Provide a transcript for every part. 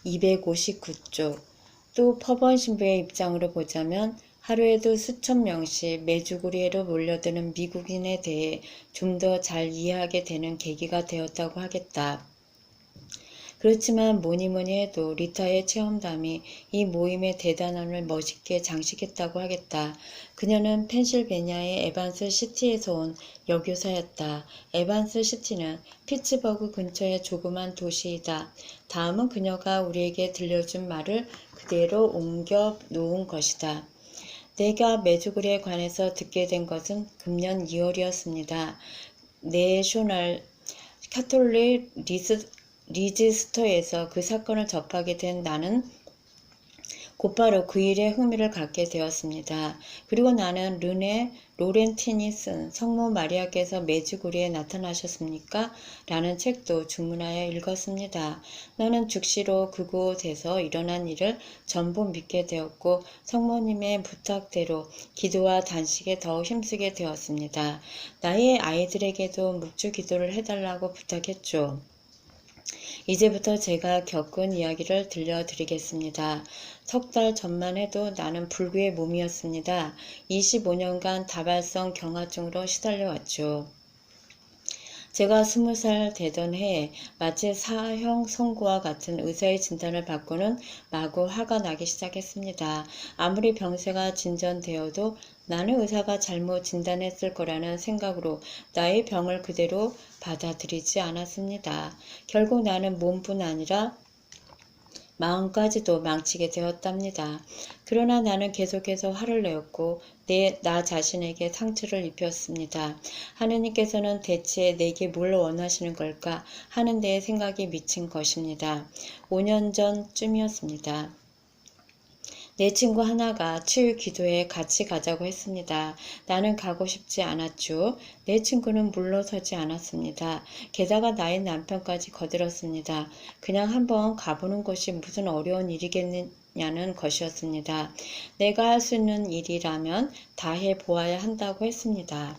259쪽. 또 법원 신부의 입장으로 보자면 하루에도 수천 명씩 메주고리로 몰려드는 미국인에 대해 좀 더 잘 이해하게 되는 계기가 되었다고 하겠다. 그렇지만 뭐니뭐니 해도 리타의 체험담이 이 모임의 대단함을 멋있게 장식했다고 하겠다. 그녀는 펜실베니아의 에반스 시티에서 온 여교사였다. 에반스 시티는 피츠버그 근처의 조그만 도시이다. 다음은 그녀가 우리에게 들려준 말을 그대로 옮겨 놓은 것이다. 내가 메주고리에 관해서 듣게 된 것은 금년 2월이었습니다. 내셔널 카톨릭 리지스터에서 그 사건을 접하게 된 나는 곧바로 그 일에 흥미를 갖게 되었습니다. 그리고 나는 르네 로렌틴이 쓴 성모 마리아께서 메주고리에 나타나셨습니까? 라는 책도 주문하여 읽었습니다. 나는 즉시로 그곳에서 일어난 일을 전부 믿게 되었고 성모님의 부탁대로 기도와 단식에 더 힘쓰게 되었습니다. 나의 아이들에게도 묵주 기도를 해달라고 부탁했죠. 이제부터 제가 겪은 이야기를 들려드리겠습니다. 석 달 전만 해도 나는 불구의 몸이었습니다. 25년간 다발성 경화증으로 시달려왔죠. 제가 20살 되던 해에 마치 사형 선고와 같은 의사의 진단을 받고는 마구 화가 나기 시작했습니다. 아무리 병세가 진전되어도 나는 의사가 잘못 진단했을 거라는 생각으로 나의 병을 그대로 받아들이지 않았습니다. 결국 나는 몸뿐 아니라 마음까지도 망치게 되었답니다. 그러나 나는 계속해서 화를 내었고 나 자신에게 상처를 입혔습니다. 하느님께서는 대체 내게 뭘 원하시는 걸까 하는 데에 생각이 미친 것입니다. 5년 전쯤이었습니다. 내 친구 하나가 치유 기도에 같이 가자고 했습니다. 나는 가고 싶지 않았죠. 내 친구는 물러서지 않았습니다. 게다가 나의 남편까지 거들었습니다. 그냥 한번 가보는 것이 무슨 어려운 일이겠느냐는 것이었습니다. 내가 할 수 있는 일이라면 다 해보아야 한다고 했습니다.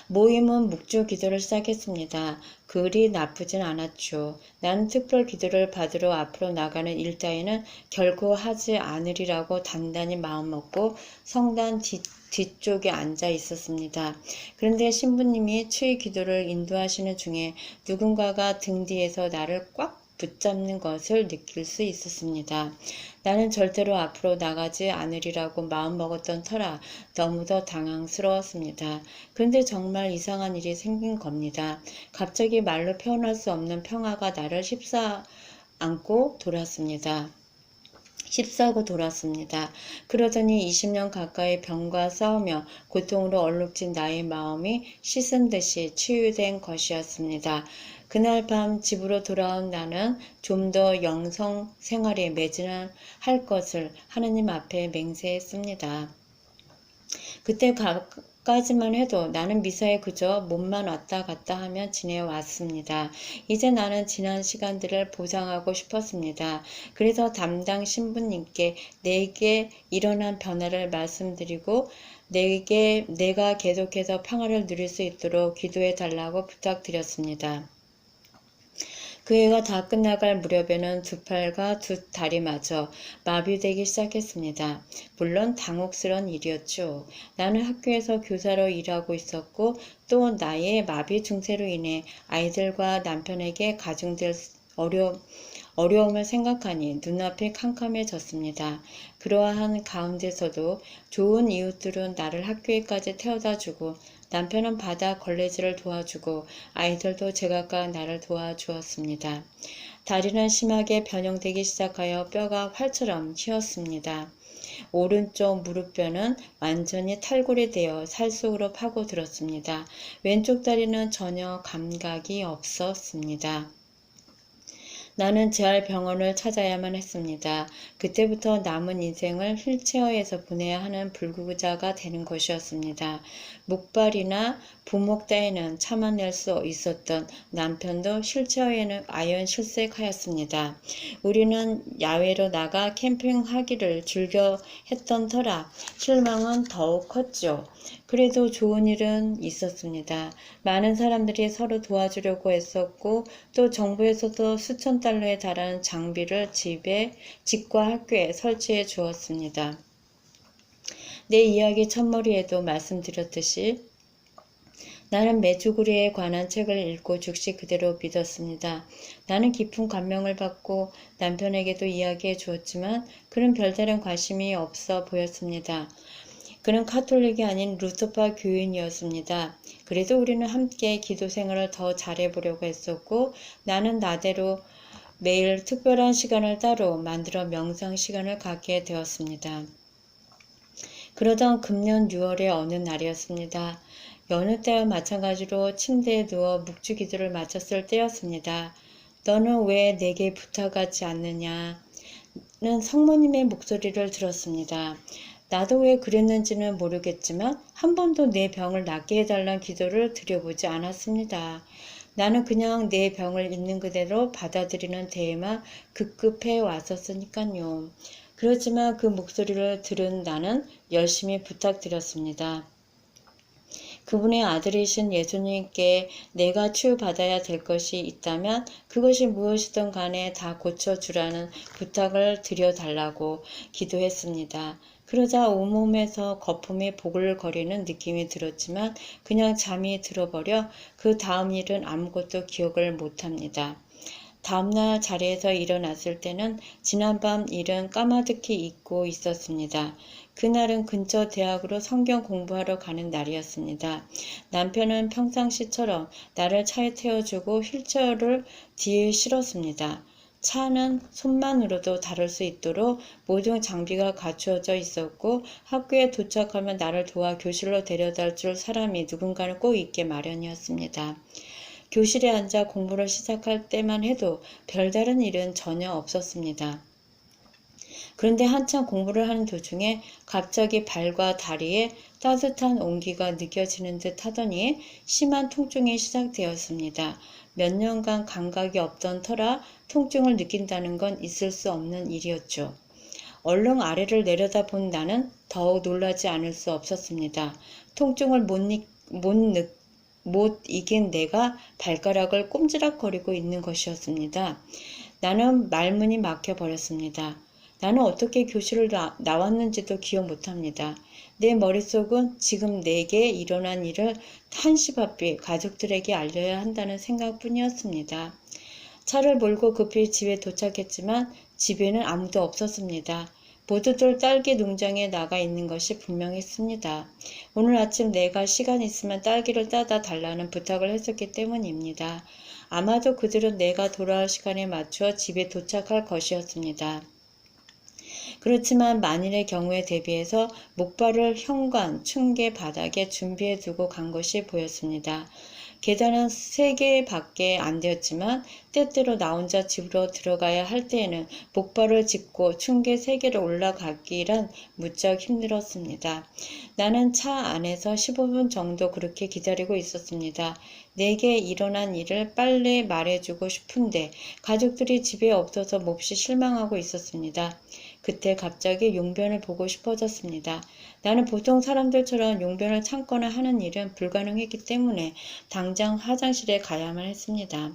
모임은 묵주 기도를 시작했습니다. 그리 나쁘진 않았죠. 나는 특별 기도를 받으러 앞으로 나가는 일 따위는 결코 하지 않으리라고 단단히 마음먹고 성단 뒤쪽에 앉아 있었습니다. 그런데 신부님이 추위 기도를 인도하시는 중에 누군가가 등 뒤에서 나를 꽉 붙잡는 것을 느낄 수 있었습니다. 나는 절대로 앞으로 나가지 않으리라고 마음먹었던 터라 너무도 당황스러웠습니다. 그런데 정말 이상한 일이 생긴 겁니다. 갑자기 말로 표현할 수 없는 평화가 나를 휩싸고 돌았습니다. 그러더니 20년 가까이 병과 싸우며 고통으로 얼룩진 나의 마음이 씻은 듯이 치유된 것이었습니다. 그날 밤 집으로 돌아온 나는 좀 더 영성 생활에 매진할 것을 하느님 앞에 맹세했습니다. 그때까지만 해도 나는 미사에 그저 몸만 왔다 갔다 하며 지내왔습니다. 이제 나는 지난 시간들을 보상하고 싶었습니다. 그래서 담당 신부님께 내게 일어난 변화를 말씀드리고 내가 계속해서 평화를 누릴 수 있도록 기도해 달라고 부탁드렸습니다. 그 해가 다 끝나갈 무렵에는 두 팔과 두 다리마저 마비되기 시작했습니다. 물론 당혹스러운 일이었죠. 나는 학교에서 교사로 일하고 있었고 또 나의 마비 증세로 인해 아이들과 남편에게 가중될 어려움을 생각하니 눈앞이 캄캄해졌습니다. 그러한 가운데서도 좋은 이웃들은 나를 학교에까지 태워다주고 남편은 바다 걸레질을 도와주고 아이들도 제각각 나를 도와주었습니다. 다리는 심하게 변형되기 시작하여 뼈가 활처럼 휘었습니다. 오른쪽 무릎뼈는 완전히 탈골이 되어 살 속으로 파고들었습니다. 왼쪽 다리는 전혀 감각이 없었습니다. 나는 재활병원을 찾아야만 했습니다. 그때부터 남은 인생을 휠체어에서 보내야 하는 불구자가 되는 것이었습니다. 목발이나 부목 따위는 참아낼 수 있었던 남편도 휠체어에는 아연 실색하였습니다. 우리는 야외로 나가 캠핑하기를 즐겨 했던 터라 실망은 더욱 컸죠. 그래도 좋은 일은 있었습니다. 많은 사람들이 서로 도와주려고 했었고 또 정부에서도 수천 달러에 달하는 장비를 집과 학교에 설치해 주었습니다. 내 이야기 첫머리에도 말씀드렸듯이 나는 메주구리에 관한 책을 읽고 즉시 그대로 믿었습니다. 나는 깊은 감명을 받고 남편에게도 이야기해 주었지만 그는 별다른 관심이 없어 보였습니다. 그는 카톨릭이 아닌 루터파 교인이었습니다. 그래도 우리는 함께 기도 생활을 더 잘해보려고 했었고 나는 나대로 매일 특별한 시간을 따로 만들어 명상 시간을 갖게 되었습니다. 그러던 금년 6월의 어느 날이었습니다. 여느 때와 마찬가지로 침대에 누워 묵주기도를 마쳤을 때였습니다. 너는 왜 내게 부탁하지 않느냐는 성모님의 목소리를 들었습니다. 나도 왜 그랬는지는 모르겠지만 한 번도 내 병을 낫게 해달라는 기도를 드려보지 않았습니다. 나는 그냥 내 병을 있는 그대로 받아들이는 데에만 급급해 왔었으니까요. 그렇지만 그 목소리를 들은 나는 열심히 부탁드렸습니다. 그분의 아들이신 예수님께 내가 치유받아야 될 것이 있다면 그것이 무엇이든 간에 다 고쳐주라는 부탁을 드려달라고 기도했습니다. 그러자 온몸에서 거품이 보글거리는 느낌이 들었지만 그냥 잠이 들어버려 그 다음 일은 아무것도 기억을 못합니다. 다음날 자리에서 일어났을 때는 지난밤 일은 까마득히 잊고 있었습니다. 그날은 근처 대학으로 성경 공부하러 가는 날이었습니다. 남편은 평상시처럼 나를 차에 태워주고 휠체어를 뒤에 실었습니다. 차는 손만으로도 다룰 수 있도록 모든 장비가 갖추어져 있었고 학교에 도착하면 나를 도와 교실로 데려다 줄 사람이 누군가는 꼭 있게 마련이었습니다. 교실에 앉아 공부를 시작할 때만 해도 별다른 일은 전혀 없었습니다. 그런데 한참 공부를 하는 도중에 갑자기 발과 다리에 따뜻한 온기가 느껴지는 듯 하더니 심한 통증이 시작되었습니다. 몇 년간 감각이 없던 터라 통증을 느낀다는 건 있을 수 없는 일이었죠. 얼른 아래를 내려다본 나는 더욱 놀라지 않을 수 없었습니다. 통증을 못 이긴 내가 발가락을 꼼지락거리고 있는 것이었습니다. 나는 말문이 막혀버렸습니다. 나는 어떻게 교실을 나왔는지도 기억 못합니다. 내 머릿속은 지금 내게 일어난 일을 한시바삐 가족들에게 알려야 한다는 생각뿐이었습니다. 차를 몰고 급히 집에 도착했지만 집에는 아무도 없었습니다. 모두들 딸기 농장에 나가 있는 것이 분명했습니다. 오늘 아침 내가 시간 있으면 딸기를 따다 달라는 부탁을 했었기 때문입니다. 아마도 그들은 내가 돌아올 시간에 맞추어 집에 도착할 것이었습니다. 그렇지만 만일의 경우에 대비해서 목발을 현관, 층계 바닥에 준비해 두고 간 것이 보였습니다. 계단은 3개밖에 안 되었지만 때때로 나 혼자 집으로 들어가야 할 때에는 목발을 짚고 층계 3개를 올라가기란 무척 힘들었습니다. 나는 차 안에서 15분 정도 그렇게 기다리고 있었습니다. 내게 일어난 일을 빨리 말해주고 싶은데 가족들이 집에 없어서 몹시 실망하고 있었습니다. 그때 갑자기 용변을 보고 싶어졌습니다. 나는 보통 사람들처럼 용변을 참거나 하는 일은 불가능했기 때문에 당장 화장실에 가야만 했습니다.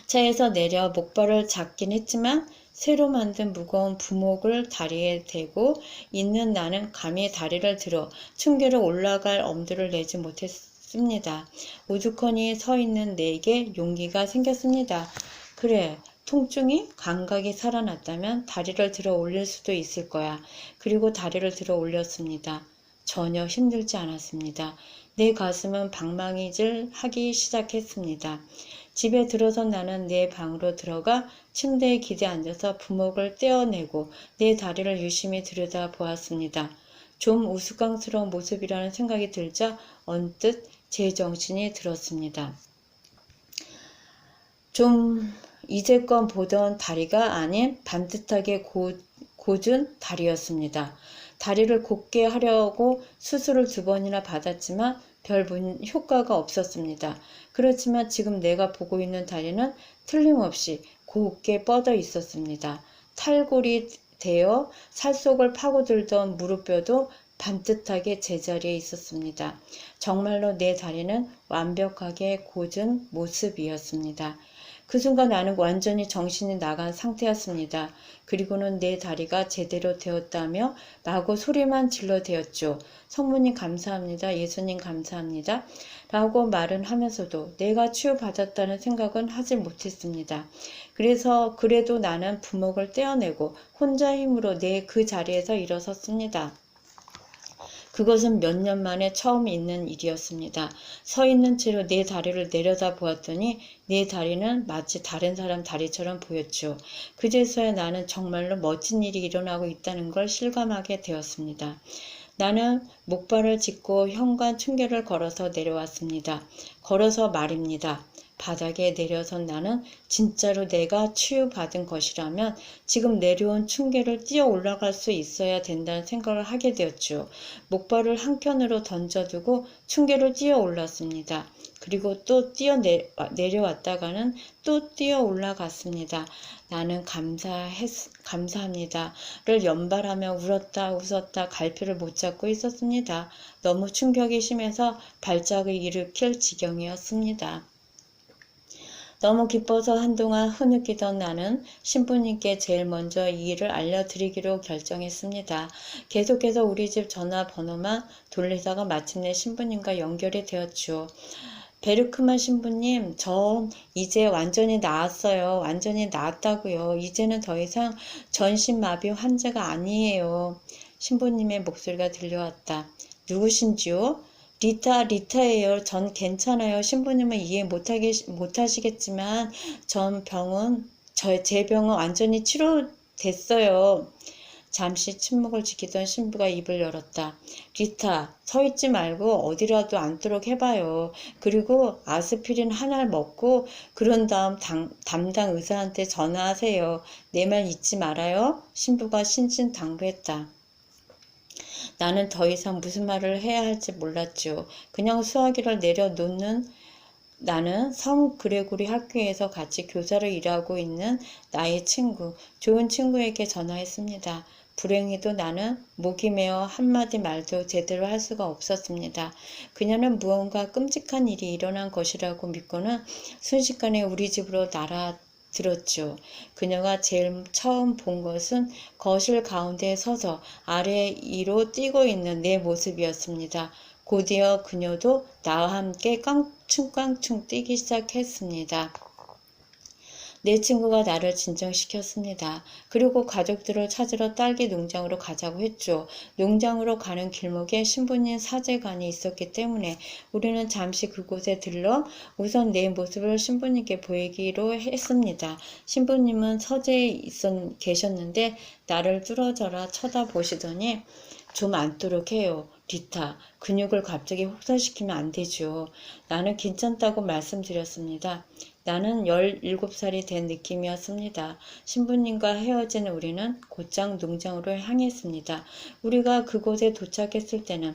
차에서 내려 목발을 잡긴 했지만 새로 만든 무거운 부목을 다리에 대고 있는 나는 감히 다리를 들어 층계로 올라갈 엄두를 내지 못했습니다. 우두커니 서 있는 내게 용기가 생겼습니다. 그래. 통증이 감각이 살아났다면 다리를 들어 올릴 수도 있을 거야. 그리고 다리를 들어 올렸습니다. 전혀 힘들지 않았습니다. 내 가슴은 방망이질 하기 시작했습니다. 집에 들어선 나는 내 방으로 들어가 침대에 기대 앉아서 부목을 떼어내고 내 다리를 유심히 들여다보았습니다. 좀 우스꽝스러운 모습이라는 생각이 들자 언뜻 제 정신이 들었습니다. 좀 이제껏 보던 다리가 아닌 반듯하게 곧은 다리였습니다. 다리를 곧게 하려고 수술을 2번이나 받았지만 별 효과가 없었습니다. 그렇지만 지금 내가 보고 있는 다리는 틀림없이 곧게 뻗어 있었습니다. 탈골이 되어 살 속을 파고들던 무릎뼈도 반듯하게 제자리에 있었습니다. 정말로 내 다리는 완벽하게 곧은 모습이었습니다. 그 순간 나는 완전히 정신이 나간 상태였습니다. 그리고는 내 다리가 제대로 되었다며 마구 소리만 질러대었죠. 성모님 감사합니다. 예수님 감사합니다. 라고 말은 하면서도 내가 치유받았다는 생각은 하지 못했습니다. 그래도 나는 부목을 떼어내고 혼자 힘으로 내 그 자리에서 일어섰습니다. 그것은 몇 년 만에 처음 있는 일이었습니다. 서 있는 채로 내 다리를 내려다 보았더니 내 다리는 마치 다른 사람 다리처럼 보였죠. 그제서야 나는 정말로 멋진 일이 일어나고 있다는 걸 실감하게 되었습니다. 나는 목발을 짚고 현관 층계를 걸어서 내려왔습니다. 걸어서 말입니다. 바닥에 내려선 나는 진짜로 내가 치유받은 것이라면 지금 내려온 층계를 뛰어 올라갈 수 있어야 된다는 생각을 하게 되었죠. 목발을 한켠으로 던져두고 층계를 뛰어 올랐습니다. 그리고 또 내려왔다가는 또 뛰어 올라갔습니다. 나는 감사합니다를 연발하며 울었다 웃었다 갈피를 못 잡고 있었습니다. 너무 충격이 심해서 발작을 일으킬 지경이었습니다. 너무 기뻐서 한동안 흐느끼던 나는 신부님께 제일 먼저 이 일을 알려드리기로 결정했습니다. 계속해서 우리 집 전화번호만 돌리다가 마침내 신부님과 연결이 되었죠. 베르크만 신부님, 전 이제 완전히 나았어요. 완전히 나았다고요. 이제는 더 이상 전신마비 환자가 아니에요. 신부님의 목소리가 들려왔다. 누구신지요? 리타예요. 전 괜찮아요. 신부님은 이해 못하시겠지만 제 병은 완전히 치료됐어요. 잠시 침묵을 지키던 신부가 입을 열었다. 리타, 서 있지 말고 어디라도 앉도록 해봐요. 그리고 아스피린 하나를 먹고 그런 다음 담당 의사한테 전화하세요. 내 말 잊지 말아요. 신부가 신신당부했다. 나는 더 이상 무슨 말을 해야 할지 몰랐죠. 그냥 수화기를 내려놓는 나는 성 그레고리 학교에서 같이 교사로 일하고 있는 나의 친구, 좋은 친구에게 전화했습니다. 불행히도 나는 목이 메어 한마디 말도 제대로 할 수가 없었습니다. 그녀는 무언가 끔찍한 일이 일어난 것이라고 믿고는 순식간에 우리 집으로 날아들었죠. 그녀가 제일 처음 본 것은 거실 가운데에 서서 아래 위로 뛰고 있는 내 모습이었습니다. 곧이어 그녀도 나와 함께 깡충깡충 뛰기 시작했습니다. 내 친구가 나를 진정시켰습니다. 그리고 가족들을 찾으러 딸기 농장으로 가자고 했죠. 농장으로 가는 길목에 신부님 사제관이 있었기 때문에 우리는 잠시 그곳에 들러 우선 내 모습을 신부님께 보이기로 했습니다. 신부님은 서재에 계셨는데 나를 뚫어져라 쳐다보시더니 좀 앉도록 해요. 리타, 근육을 갑자기 혹사시키면 안 되죠. 나는 괜찮다고 말씀드렸습니다. 나는 17살이 된 느낌이었습니다. 신부님과 헤어진 우리는 곧장 농장으로 향했습니다. 우리가 그곳에 도착했을 때는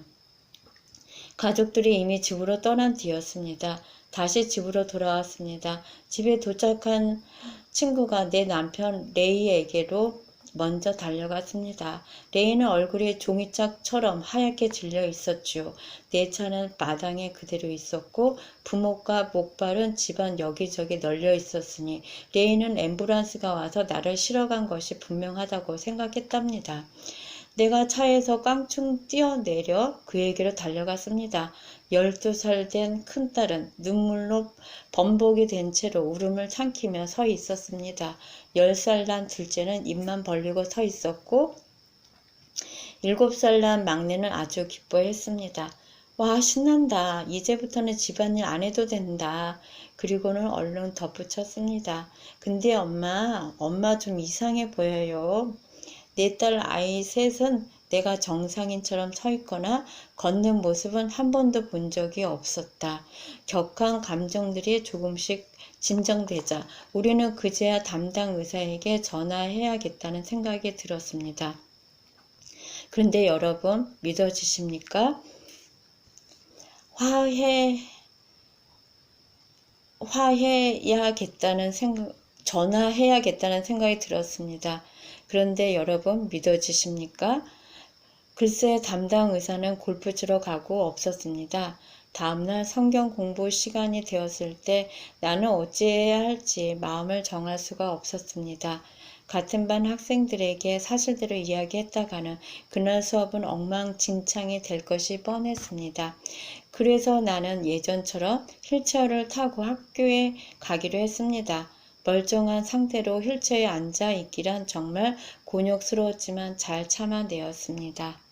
가족들이 이미 집으로 떠난 뒤였습니다. 다시 집으로 돌아왔습니다. 집에 도착한 친구가 내 남편 레이에게로 먼저 달려갔습니다. 레이는 얼굴이 종이짝처럼 하얗게 질려 있었죠. 내 차는 마당에 그대로 있었고 부목과 목발은 집안 여기저기 널려 있었으니 레이는 앰뷸런스가 와서 나를 실어간 것이 분명하다고 생각했답니다. 내가 차에서 깡충 뛰어내려 그에게로 달려갔습니다. 12살 된 큰딸은 눈물로 범벅이 된 채로 울음을 삼키며 서 있었습니다. 10살 난 둘째는 입만 벌리고 서 있었고 7살 난 막내는 아주 기뻐했습니다. 와, 신난다. 이제부터는 집안일 안 해도 된다. 그리고는 얼른 덧붙였습니다. 근데 엄마 좀 이상해 보여요. 내 딸 아이 셋은 내가 정상인처럼 서 있거나 걷는 모습은 한 번도 본 적이 없었다. 격한 감정들이 조금씩 진정되자 우리는 그제야 담당 의사에게 전화해야겠다는 생각이 들었습니다. 그런데 여러분 믿어지십니까? 전화해야겠다는 생각이 들었습니다. 그런데 여러분 믿어지십니까? 글쎄 담당 의사는 골프 치러 가고 없었습니다. 다음날 성경 공부 시간이 되었을 때 나는 어찌해야 할지 마음을 정할 수가 없었습니다. 같은 반 학생들에게 사실대로 이야기했다가는 그날 수업은 엉망진창이 될 것이 뻔했습니다. 그래서 나는 예전처럼 휠체어를 타고 학교에 가기로 했습니다. 멀쩡한 상태로 휠체어에 앉아 있기란 정말 곤욕스러웠지만 잘 참아내었습니다.